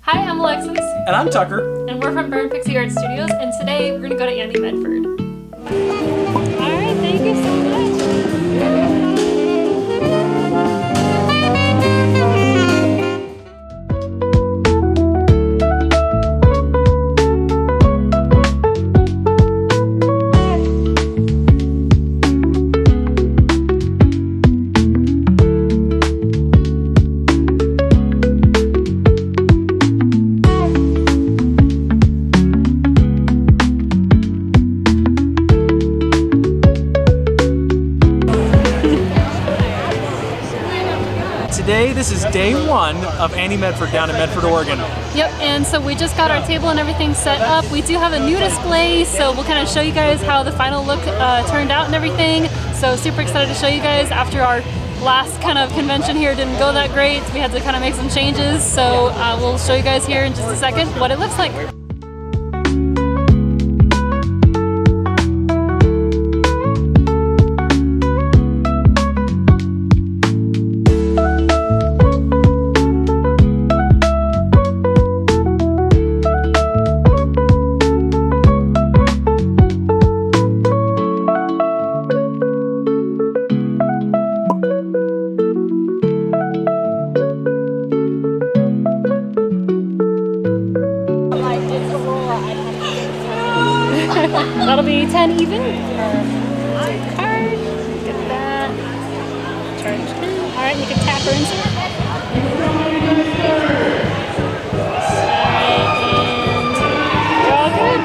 Hi, I'm Alexis. And I'm Tucker. And we're from Pixie Art Studios, and today we're going to go to Ani-Medford. Alright, thank you so much. Today, this is day one of Ani-Medford down in Medford, Oregon. Yep, and so we just got our table and everything set up. We do have a new display, so we'll kind of show you guys how the final look turned out and everything. So super excited to show you guys after our last kind of convention here didn't go that great. We had to kind of make some changes, so we'll show you guys here in just a second what it looks like. That'll be 10 even. Card. Get that. Charge 10. Alright, you can tap her inside. Alright, and you're all good.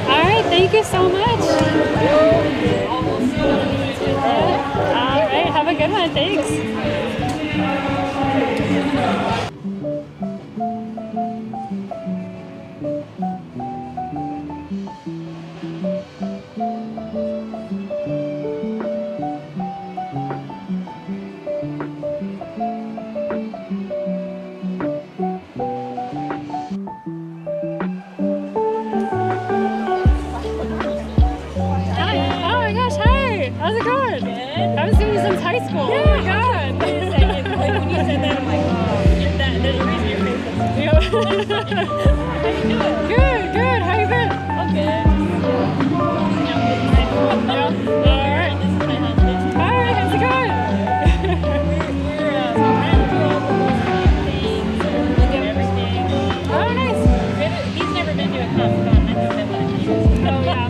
Alright, thank you so much. Alright, have a good one. Thanks. How's it going? Good. I haven't seen you since high school. Yeah, oh my god. Wait a second. Like when you said that, I'm like, oh, there's a reason your face is. Yeah. How you doing? Good, good. How you been? I'm good. Yeah. Alright. This is my husband. Alright, how's it going? We're trying to do all the things, look at everything. Oh, nice. He's never been to a Comic-Con. I think that was Oh, yeah.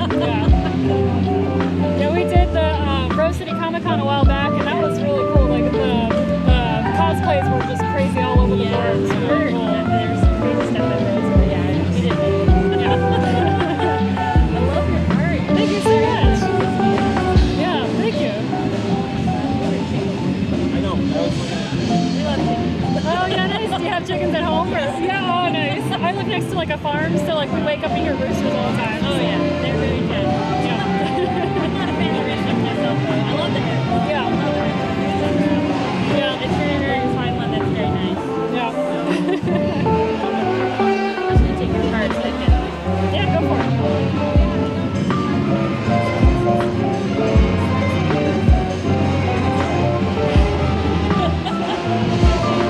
Yeah, we did the Rose City Comic-Con a while back, and that was really cool. Like the cosplays were just crazy all over the board. So very cool. There's some crazy stuff at Rose City. Yeah, we did it. Yeah. I love your art. Thank you so much. Yeah, thank you. I know. We love chickens. Oh yeah, nice. Do you have chickens at home? Or? Yeah, oh nice. I live next to like a farm, so like we wake up and hear roosters all the time. Oh yeah, they're very good. Yeah. I'm not a fan of roosters myself, though. I love the hair. Yeah. Yeah, it's very, very fine one. That's very nice. Yeah. I'm just gonna take your card so I can. Yeah, go for it.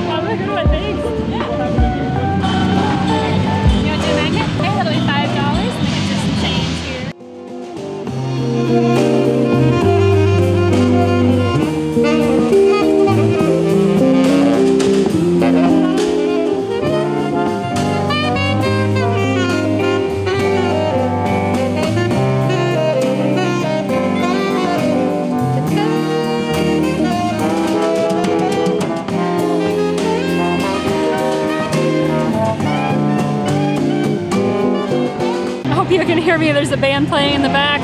Have a good one, thanks. Yeah. You want to do a magnet? Okay, that'll be $5. Let me get you some change here. You can hear me, there's a band playing in the back.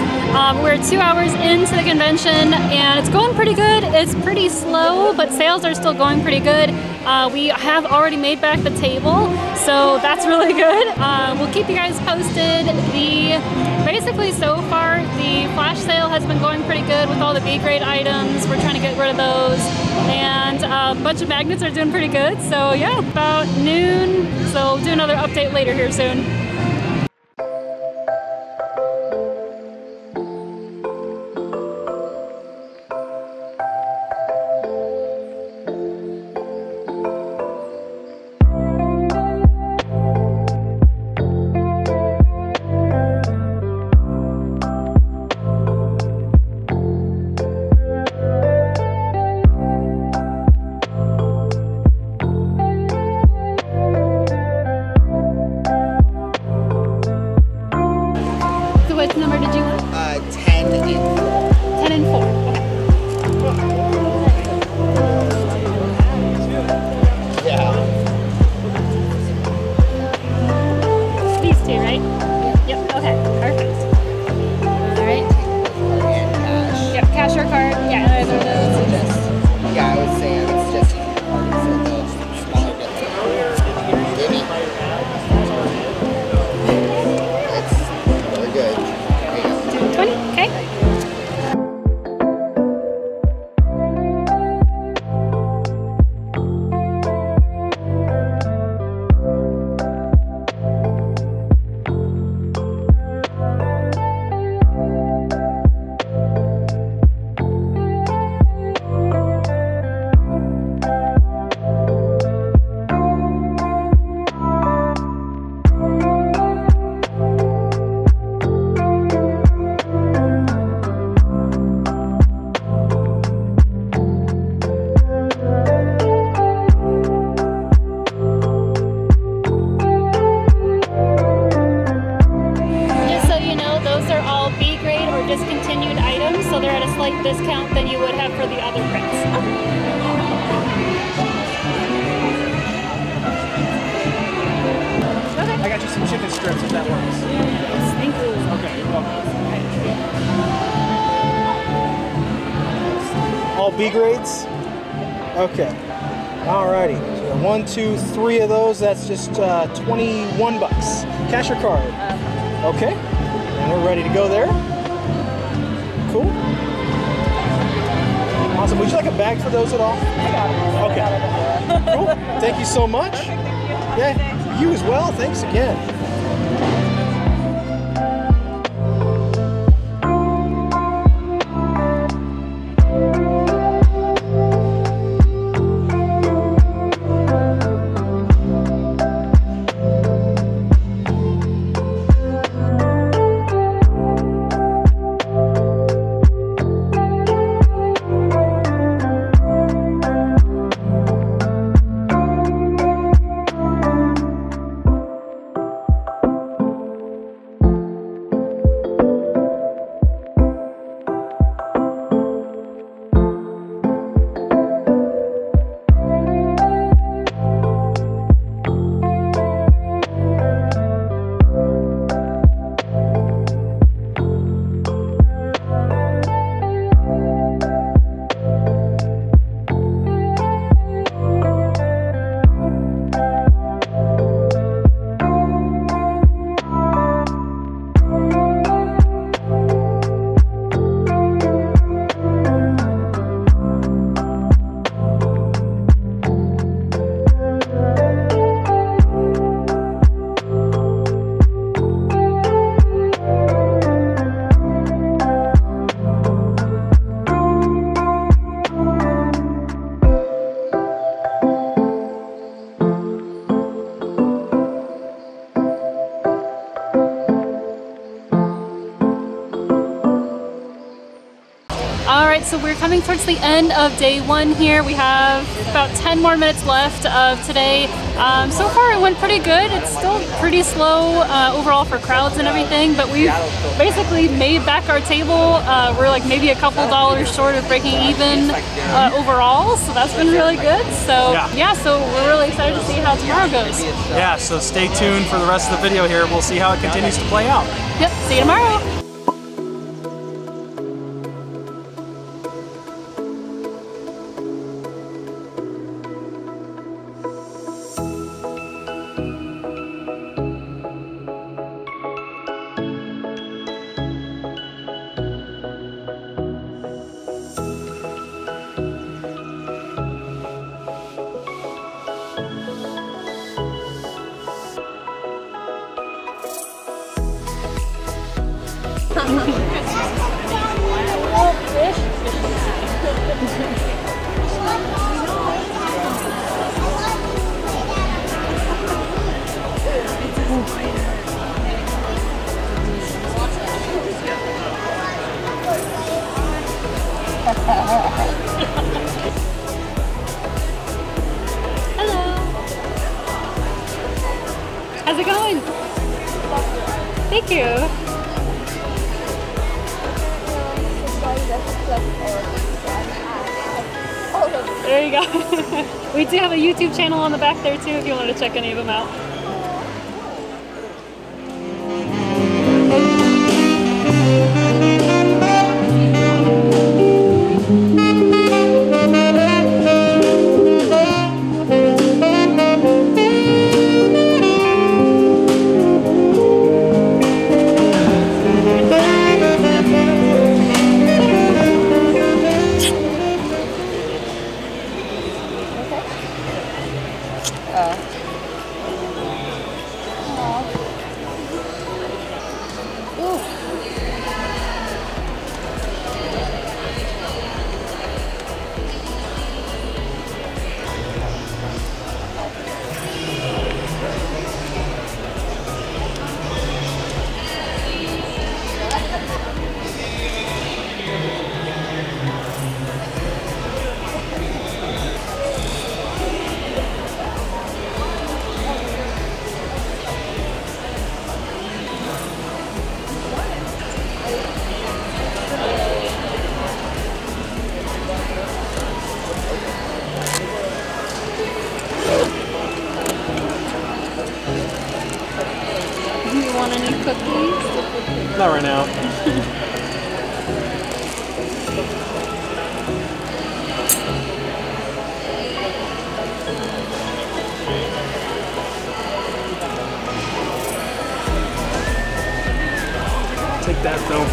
We're 2 hours into the convention and it's going pretty good. It's pretty slow, but sales are still going pretty good. We have already made back the table, so that's really good. We'll keep you guys posted. Basically so far, the flash sale has been going pretty good with all the B-grade items. We're trying to get rid of those. And a bunch of magnets are doing pretty good. So yeah, about noon. So we'll do another update later here soon. discount than you would have for the other prints. Okay. I got you some chicken strips if that works. Yes, thank you. Okay, you're welcome. All B grades? Okay. Alrighty. So 1, 2, 3 of those. That's just 21 bucks. Cash or card? Okay. And we're ready to go there. Cool. Awesome. Would you like a bag for those at all? I got it. Okay. Cool. Thank you so much. Yeah. You as well. Thanks again. So we're coming towards the end of day 1 here. We have about 10 more minutes left of today. So far it went pretty good. It's still pretty slow overall for crowds and everything, but we've basically made back our table. We're like maybe a couple dollars short of breaking even overall, so that's been really good. So yeah, so we're really excited to see how tomorrow goes. Yeah, so stay tuned for the rest of the video here. We'll see how it continues to play out. Yep, see you tomorrow. Hello. How's it going? Thank you. There you go. We do have a YouTube channel on the back there too if you want to check any of them out. Any cookies? Not right now. Take that, Phil.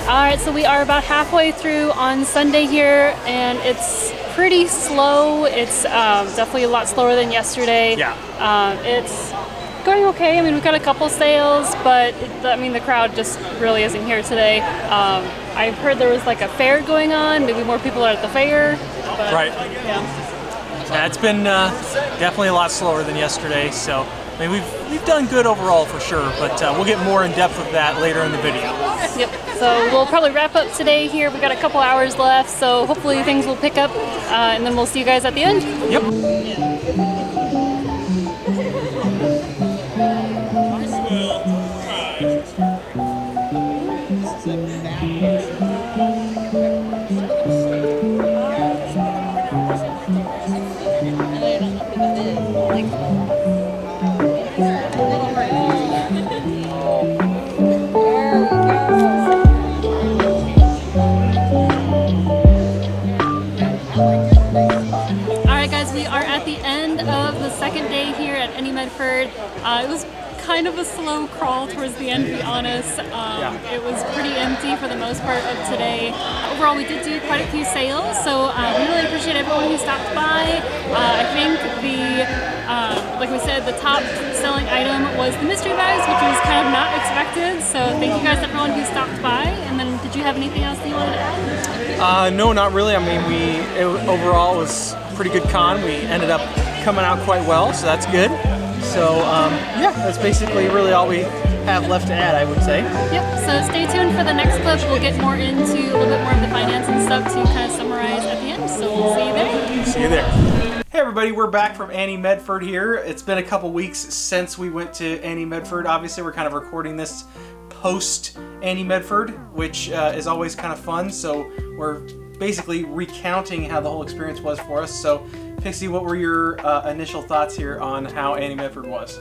Alright, so we are about halfway through on Sunday here, and it's pretty slow. It's definitely a lot slower than yesterday. Yeah. It's going okay. I mean, we've got a couple sales, but I mean, the crowd just really isn't here today. I've heard there was like a fair going on. Maybe more people are at the fair. But, right. Yeah. It's been definitely a lot slower than yesterday. So I mean, we've done good overall for sure, but we'll get more in depth with that later in the video. Yep. So we'll probably wrap up today here. We've got a couple hours left, so hopefully things will pick up, and then we'll see you guys at the end. Yep. Second day here at Ani-Medford. It was kind of a slow crawl towards the end, to be honest. It was pretty empty for the most part of today. Overall, we did do quite a few sales, so we really appreciate everyone who stopped by. I think like we said, the top selling item was the mystery bags, which was kind of not expected. So thank you guys, everyone who stopped by. And then, did you have anything else that you wanted to add? No, not really. I mean, overall it was a pretty good con. We ended up coming out quite well, so that's good. So yeah, that's basically really all we have left to add, I would say. Yep, so stay tuned for the next clip. We'll get more into a little bit more of the finance and stuff to kind of summarize at the end, so we'll see you there. See you there. Hey everybody, we're back from Ani-Medford here. It's been a couple weeks since we went to Ani-Medford. Obviously, we're kind of recording this post Ani-Medford, which is always kind of fun, so we're basically recounting how the whole experience was for us. So Pixie, what were your initial thoughts here on how Ani-Medford was?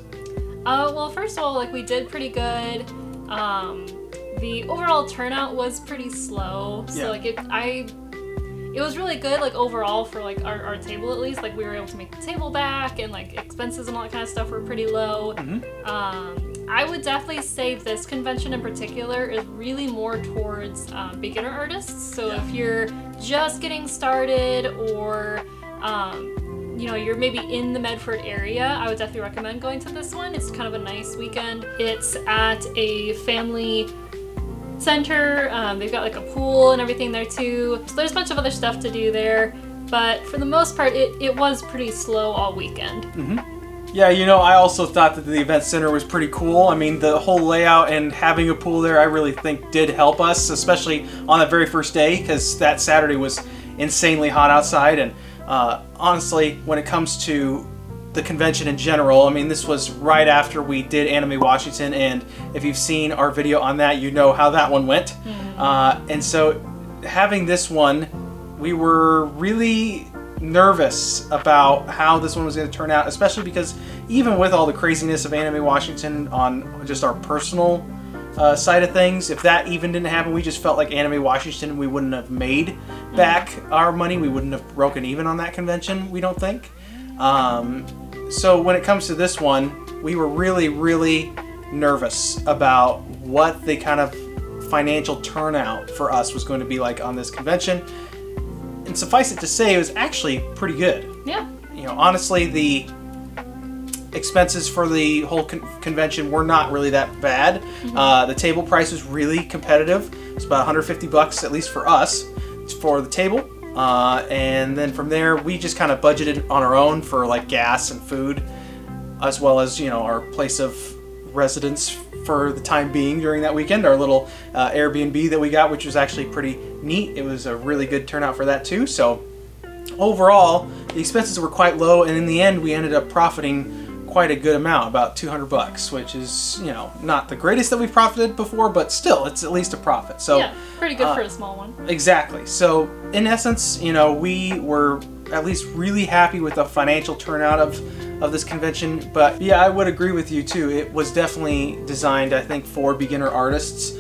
Well, first of all, like, we did pretty good. The overall turnout was pretty slow, so yeah. like it was really good, like, overall for like our table at least. Like, we were able to make the table back, and like expenses and all that kind of stuff were pretty low. Mm-hmm. I would definitely say this convention in particular is really more towards beginner artists. So yeah. if you're just getting started, or you know, you're maybe in the Medford area, I would definitely recommend going to this one. It's kind of a nice weekend. It's at a family center. They've got like a pool and everything there too. So there's a bunch of other stuff to do there. But for the most part, it was pretty slow all weekend. Mm-hmm. Yeah, you know, I also thought that the event center was pretty cool. I mean, the whole layout and having a pool there, I really think did help us, especially on that very first day, because that Saturday was insanely hot outside. And honestly, when it comes to the convention in general, I mean, this was right after we did Anime Washington, and if you've seen our video on that, you know how that one went. And so having this one, we were really nervous about how this one was going to turn out, especially because even with all the craziness of Anime Washington on just our personal side of things, if that even didn't happen, we just felt like Anime Washington, we wouldn't have made back our money. We wouldn't have broken even on that convention, we don't think. So when it comes to this one, we were really, really nervous about what the kind of financial turnout for us was going to be like on this convention. And suffice it to say, it was actually pretty good. Yeah. You know, honestly, the expenses for the whole convention were not really that bad. The table price was really competitive. It's about 150 bucks, at least for us, for the table. And then from there, we just kind of budgeted on our own for like gas and food, as well as, you know, our place of residence for the time being during that weekend, our little Airbnb that we got, which was actually pretty neat. It was a really good turnout for that too. So overall, the expenses were quite low, and in the end, we ended up profiting quite a good amount, about 200 bucks, which is, you know, not the greatest that we've profited before, but still, it's at least a profit. So yeah, pretty good for a small one. Exactly. So in essence, you know, we were at least really happy with the financial turnout of this convention. But yeah, I would agree with you too. It was definitely designed, I think, for beginner artists.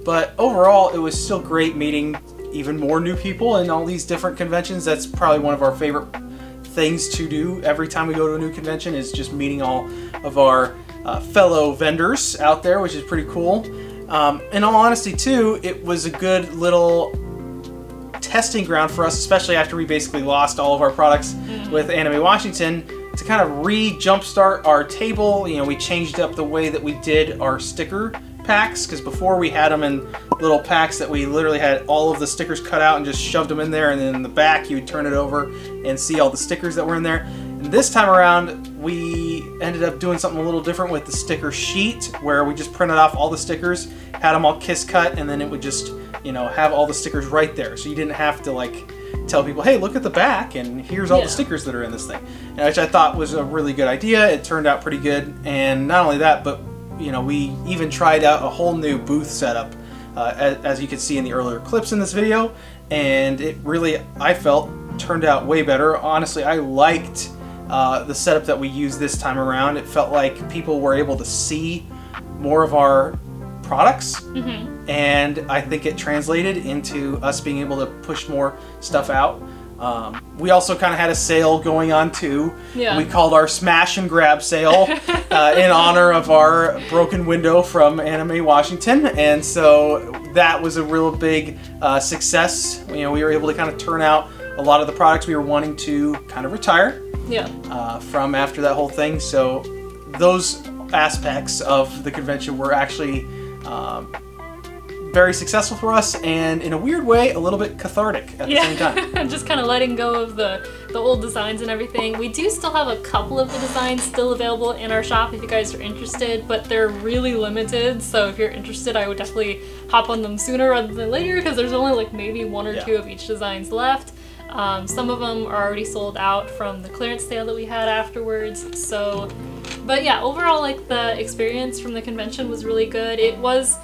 But overall, it was still great meeting even more new people in all these different conventions. That's probably one of our favorite things to do every time we go to a new convention, is just meeting all of our fellow vendors out there, which is pretty cool. In all honesty too, it was a good little testing ground for us, especially after we basically lost all of our products with Anime Washington, to kind of re-jumpstart our table. You know, we changed up the way that we did our sticker packs, because before we had them in little packs that we literally had all of the stickers cut out and just shoved them in there, and then in the back you would turn it over and see all the stickers that were in there. And this time around, we ended up doing something a little different with the sticker sheet, where we just printed off all the stickers, had them all kiss cut, and then it would just, you know, have all the stickers right there. So you didn't have to like tell people, hey, look at the back and here's all the stickers that are in this thing, which I thought was a really good idea. It turned out pretty good. And not only that, but you know, we even tried out a whole new booth setup, as you can see in the earlier clips in this video, and it really, I felt, turned out way better. Honestly, I liked the setup that we used this time around. It felt like people were able to see more of our products, and I think it translated into us being able to push more stuff out. We also kind of had a sale going on too. Yeah. We called our smash and grab sale in honor of our broken window from Anime Washington, and so that was a real big success. You know, we were able to kind of turn out a lot of the products we were wanting to kind of retire from after that whole thing. So those aspects of the convention were actually very successful for us, and in a weird way, a little bit cathartic at the same time. Just kind of letting go of the old designs and everything. We do still have a couple of the designs still available in our shop if you guys are interested, but they're really limited, so if you're interested, I would definitely hop on them sooner rather than later, because there's only like maybe one or two of each designs left. Some of them are already sold out from the clearance sale that we had afterwards. So, but yeah, overall, like, the experience from the convention was really good. It was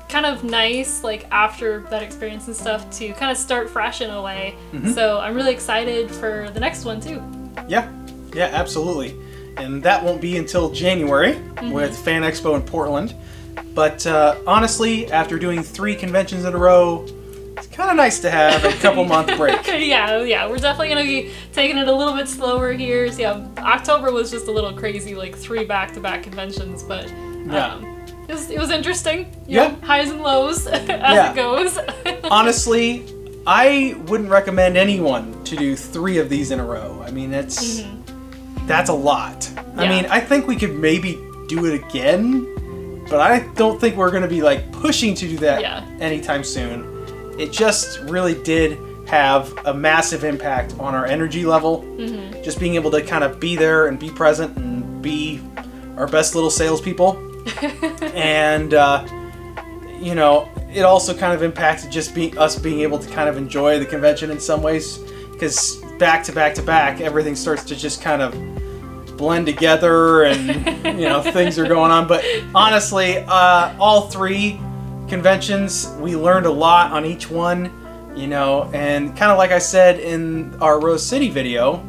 kind of nice, like, after that experience and stuff, to kind of start fresh in a way. So I'm really excited for the next one too. Yeah, absolutely. And that won't be until January with Fan Expo in Portland. But honestly, after doing 3 conventions in a row, it's kind of nice to have a couple month break. Yeah, we're definitely gonna be taking it a little bit slower here. So yeah, October was just a little crazy, like 3 back-to-back conventions, but it was interesting. You know, highs and lows as it goes. Honestly, I wouldn't recommend anyone to do 3 of these in a row. I mean, that's a lot. I mean, I think we could maybe do it again, but I don't think we're gonna be like pushing to do that anytime soon. It just really did have a massive impact on our energy level. Just being able to kind of be there and be present and be our best little salespeople. And, you know, it also kind of impacted just us being able to kind of enjoy the convention in some ways, because back to back to back, everything starts to just kind of blend together, and you know, things are going on. But honestly, all 3 conventions, we learned a lot on each one, you know, and kind of like I said in our Rose City video,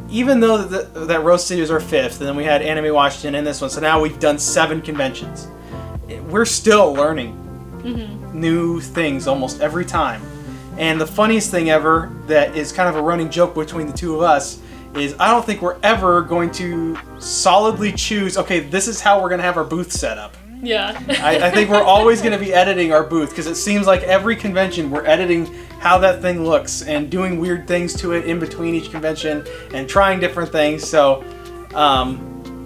even though that Rose City was our 5th, and then we had Anime Washington in this one, so now we've done 7 conventions. We're still learning new things almost every time. And the funniest thing ever that is kind of a running joke between the 2 of us is I don't think we're ever going to solidly choose, okay, this is how we're going to have our booth set up. Yeah. I think we're always going to be editing our booth, because it seems like every convention we're editing how that thing looks and doing weird things to it in between each convention and trying different things. So,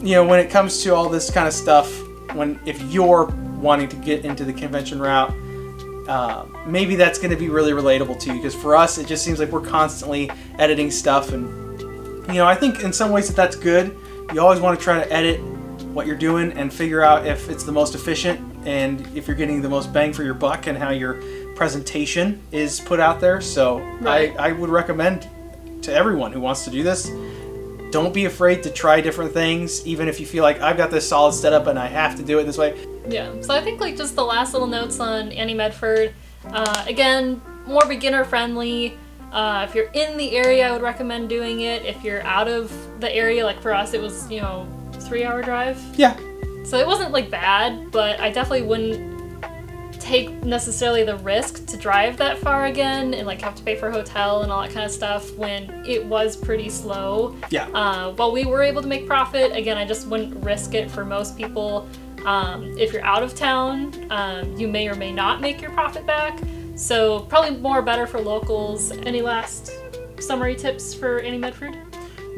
you know, when it comes to all this kind of stuff, if you're wanting to get into the convention route, maybe that's going to be really relatable to you, because for us it just seems like we're constantly editing stuff, and you know, I think in some ways that's good. You always want to try to edit what you're doing and figure out if it's the most efficient and if you're getting the most bang for your buck and how your presentation is put out there. So right. I would recommend to everyone who wants to do this, don't be afraid to try different things, even if you feel like I've got this solid setup and I have to do it this way. Yeah, so I think like just the last little notes on Ani-Medford, again, more beginner friendly. If you're in the area, I would recommend doing it. If you're out of the area, like for us, it was, you know, 3-hour drive. Yeah. So it wasn't like bad, but I definitely wouldn't take necessarily the risk to drive that far again and like have to pay for a hotel and all that kind of stuff when it was pretty slow. Yeah. While we were able to make profit, again, I just wouldn't risk it for most people. If you're out of town, you may or may not make your profit back. So probably more better for locals. Any last summary tips for Ani-Medford?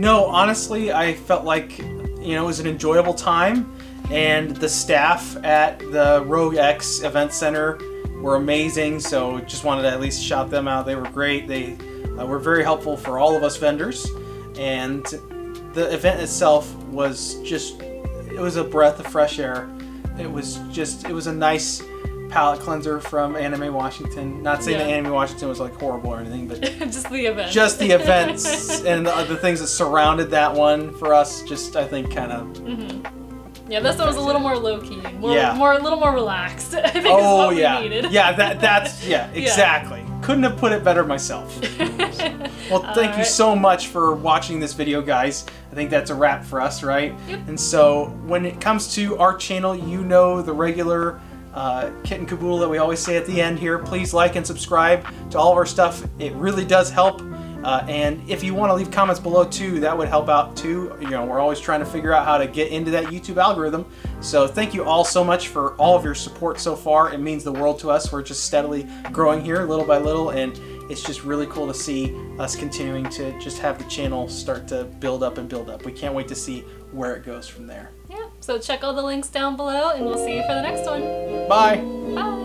No, honestly, I felt like, you know, it was an enjoyable time, and the staff at the Rogue X Event Center were amazing, so just wanted to at least shout them out. They were great. They were very helpful for all of us vendors, and the event itself was just, it was a breath of fresh air. It was a nice palate cleanser from Anime Washington. Not saying that Anime Washington was like horrible or anything, but just the event. Just the events and the things that surrounded that one for us. Just I think kind of. Yeah, this one was a little more low key, a little more relaxed. I think is what we needed. Yeah, that's exactly. Couldn't have put it better myself. Well, thank you so much for watching this video, guys. I think that's a wrap for us, right? Yep. And so when it comes to our channel, you know the regular kit and caboodle that we always say at the end here. Please like and subscribe to all of our stuff. It really does help. And if you want to leave comments below too, that would help out too. You know, we're always trying to figure out how to get into that YouTube algorithm. So thank you all so much for all of your support so far. It means the world to us. We're just steadily growing here little by little, and it's just really cool to see us continuing to just have the channel start to build up and build up. We can't wait to see where it goes from there. Yeah, so check all the links down below, and we'll see you for the next one. Bye. Bye.